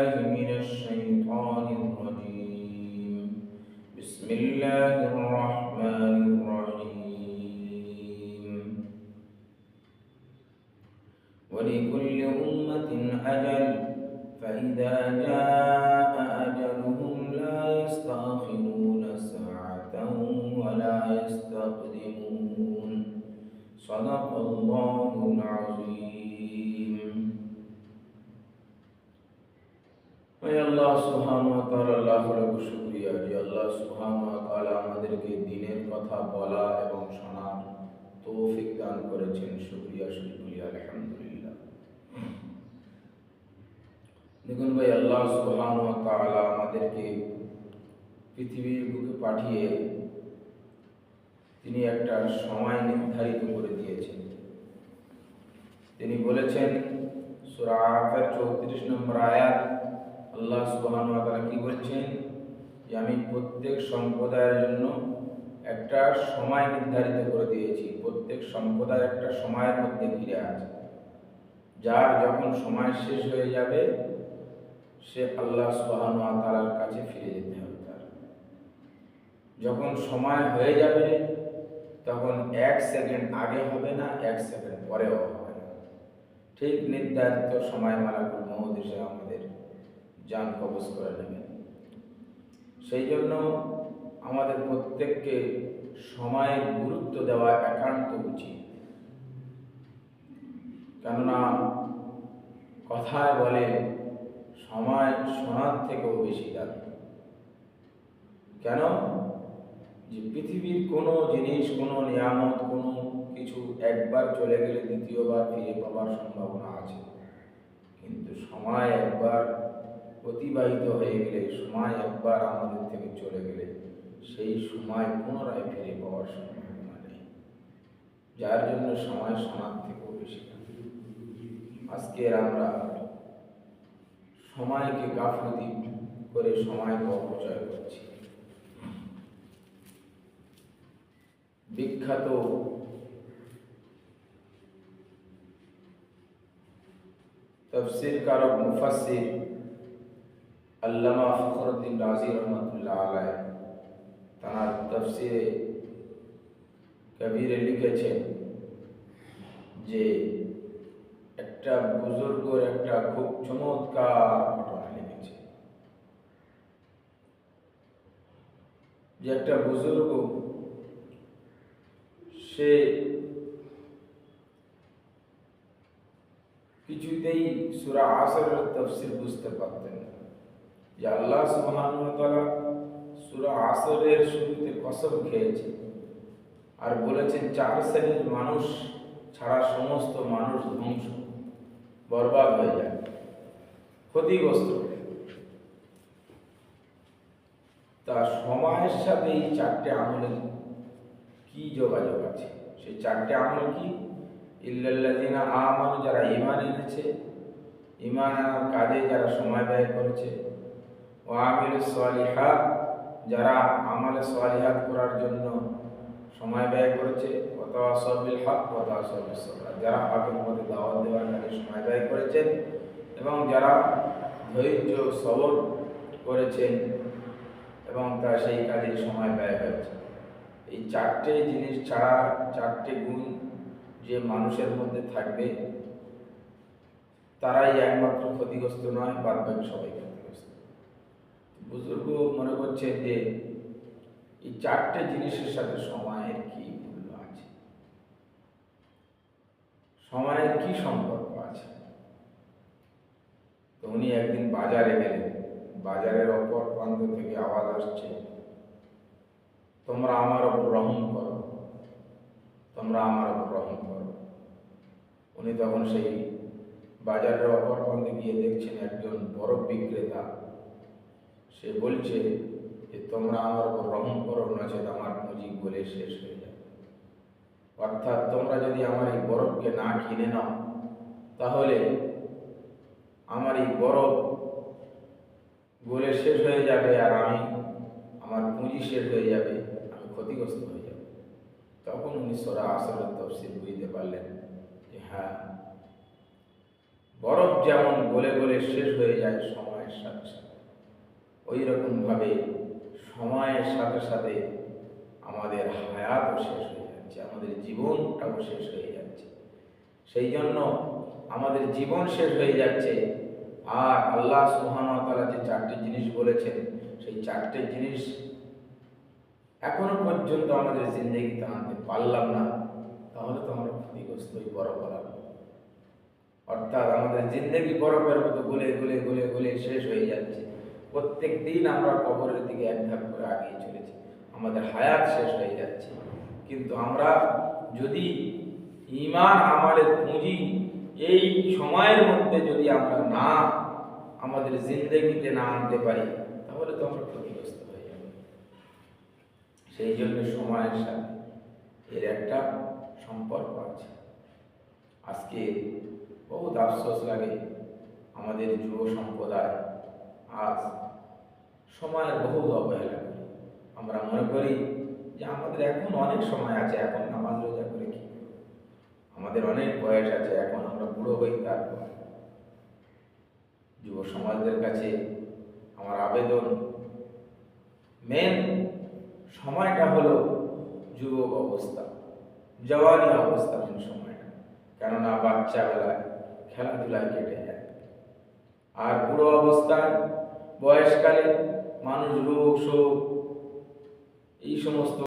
بالله من الشيطان الرجيم. بسم الله الرحمن الرحيم. ولكل أمة أجل فإذا جاء أجلهم لا يستأخرون ساعة ولا يستقدمون. صدق الله العظيم. আল্লাহ সুবহানাহু ওয়া তাআলা লাখ লাখ শুকরিয়া যে আল্লাহ সুবহানাহু ওয়া তাআলা আমাদেরকে দ্বীনের কথা বলা এবং শোনার তৌফিক দান করেছেন। শুকরিয়া শুকরিয়া আলহামদুলিল্লাহ। দেখুন ভাই, আল্লাহ সুবহানাহু ওয়া তাআলা আমাদেরকে পৃথিবীর বুকে পাঠিয়ে তিনি একটা সময় নির্ধারিত করে দিয়েছেন। তিনি বলেছেন সূরা আরাফের 34 নম্বর আয়াত, আল্লাহ সুবহানাহু ওয়া তাআলা কি বলছেন যে আমি প্রত্যেক সম্প্রদায়ের জন্য একটা সময় নির্ধারিত করে দিয়েছি। প্রত্যেক সম্প্রদায় একটা সময়ের মধ্যে ঘিরে আছে। যার যখন সময় শেষ হয়ে যাবে সে আল্লাহ সুবহানাহু ওয়া তাআলার কাছে ফিরে যেতে হবে। তার যখন সময় হয়ে যাবে তখন 1 সেকেন্ড আগে হবে না, 1 সেকেন্ড পরেও হবে না। ঠিক নির্ধারিত সময় মালাকুল মউত এসে আমাদের জান কবজ করে নেবেন। সেই জন্য আমাদের প্রত্যেককে সময়ের গুরুত্ব দেওয়া একান্ত উচিত। কেননা কথায় বলে সময় সোনার থেকেও বেশি দামি। কেন? যে পৃথিবীর কোনো জিনিস, কোনো নিয়ামত, কোনো কিছু একবার চলে গেলে দ্বিতীয়বার ফিরে পাওয়ার সম্ভাবনা আছে, কিন্তু সময় একবার অতিবাহিত হয়ে গেলে, সময় একবার আমাদের থেকে চলে গেলে সেই সময় পুনরায় ফিরে পাওয়ার সম্ভাবনা নেই। যার জন্য সময় সোনার থেকেও বেশি। আজকে আমরা সময়কে গাফলতি করে সময়কে অপচয় করছি। বিখ্যাত তাফসীর কারক মুফাসসির আল্লামা ফখরুদ্দিন রাজি রহমাতুল্লাহ আলাইহি তার তাফসীরে কবিরে লিখেছেন যে একটা বুজুর্গর একটা খুব চমৎকার ঘটনা লিখেছে। যে একটা বুজুর্গ সে কিছুতেই সূরা আসরের তাফসীর বুঝতে পারতেন না। যে আল্লাহ সুবহানাহু ওয়া তাআলা সূরা আসরের শুরুতে কসম খেয়েছে আর বলেছেন 4 শ্রেণীর মানুষ ছাড়া সমস্ত মানুষ ধ্বংস, বরবাদ হয়ে যায়, ক্ষতিগ্রস্ত। তার সময়ের সাথে এই 4টে আমলের কি যোগাযোগ আছে? সেই 4টে আমল কি? ইল্লাল্লাযিনা আমানু, যারা ঈমান এনেছে, ঈমান আনার কাজে যারা সময় ব্যয় করেছে, ওয়া আমিলুস সালিহাত, যারা আমালে সালিহাত করার জন্য সময় ব্যয় করেছে, ওয়া তাওয়াসাউ বিল হক ওয়া তাওয়াসাউ বিস সাবর, যারা হকের পথে দাওয়াত দেওয়ার কাজে সময় ব্যয় করেছেন এবং যারা ধৈর্য সবর করেছেন এবং তার সেই কাজে সময় ব্যয় হয়েছে। এই 4টে জিনিস ছাড়া, 4টে গুণ যে মানুষের মধ্যে থাকবে তারাই একমাত্র ক্ষতিগ্রস্ত নয়, বাদ বাকি সবাই ক্ষতিগ্রস্ত। বুজুর্গ মনে করছেন যে এই 4টে জিনিসের সাথে সময়ের কি মূল্য আছে, সময়ের কি সম্পর্ক আছে। তো উনি একদিন বাজারে গেলেন। বাজারের অপর প্রান্ত থেকে আওয়াজ আসছে, তোমরা আমার ওপর রহম করো, তোমরা আমার ওপর রহম করো। উনি তখন সেই বাজারের অপর প্রান্তে গিয়ে দেখছেন একজন বরফ বিক্রেতা। সে বলছে যে তোমরা আমার ওপর রহম করো, নচেত আমার পুঁজি গলে শেষ হয়ে যাবে। অর্থাৎ তোমরা যদি আমার এই বরফকে না কিনে নাও তাহলে আমার এই বরফ গলে শেষ হয়ে যাবে আর আমার পুঁজি শেষ হয়ে যাবে, আমি ক্ষতিগ্রস্ত হয়ে যাব। তখন উনি সূরা আসরের তাফসীর বুঝতে পারলেন যে হ্যাঁ, বরফ যেমন গলে গলে শেষ হয়ে যায় সময়ের ওই রকমভাবে সময়ের সাথে সাথে আমাদের হায়াতও শেষ হয়ে যাচ্ছে, আমাদের জীবনটাও শেষ হয়ে যাচ্ছে। সেই জন্য আমাদের জীবন শেষ হয়ে যাচ্ছে, আর আল্লাহ সুবহানাহু ওয়া তাআলা যে চারটি জিনিস বলেছেন, সেই চারটি জিনিস এখনো পর্যন্ত আমাদের জিন্দেগিতে আনতে পারলাম না, তাহলে তো আমরা ক্ষতিগ্রস্তই বরাবর। অর্থাৎ আমাদের জিন্দেগি বরফের মতো গলে গলে গলে গলে শেষ হয়ে যাচ্ছে। প্রত্যেক দিন আমরা কবরের দিকে এক ধাপ করে আগিয়ে চলেছি, আমাদের হায়াত শেষ হয়ে যাচ্ছে। কিন্তু আমরা যদি ঈমান আমলের পুঁজি এই সময়ের মধ্যে যদি আমরা না আমাদের জিন্দেগিতে না আনতে পারি, তাহলে তো আমরা ক্ষতিগ্রস্ত হয়ে যাব। সেই জন্য সময়ের সাথে এর একটা সম্পর্ক আছে। আজকে বহুত আফসোস লাগে, আমাদের যুব সম্প্রদায় আজ সময়ের বহু অবহেলা করি। আমরা মনে করি যে আমাদের এখন অনেক সময় আছে, এখন নামাজ রোজা করে কি, আমাদের অনেক বয়স আছে, এখন আমরা বুড়ো হই। তারপর যুব সমাজদের কাছে আমার আবেদন, মেন সময়টা হলো যুবক অবস্থা, জওয়ানি অবস্থা, মেন সময়টা। কেননা বাচ্চাবেলায় খেলাধুলায় কেটে যায়, আর বুড়ো অবস্থায় বয়সকালে মানুষ রোগ শোক এই সমস্ত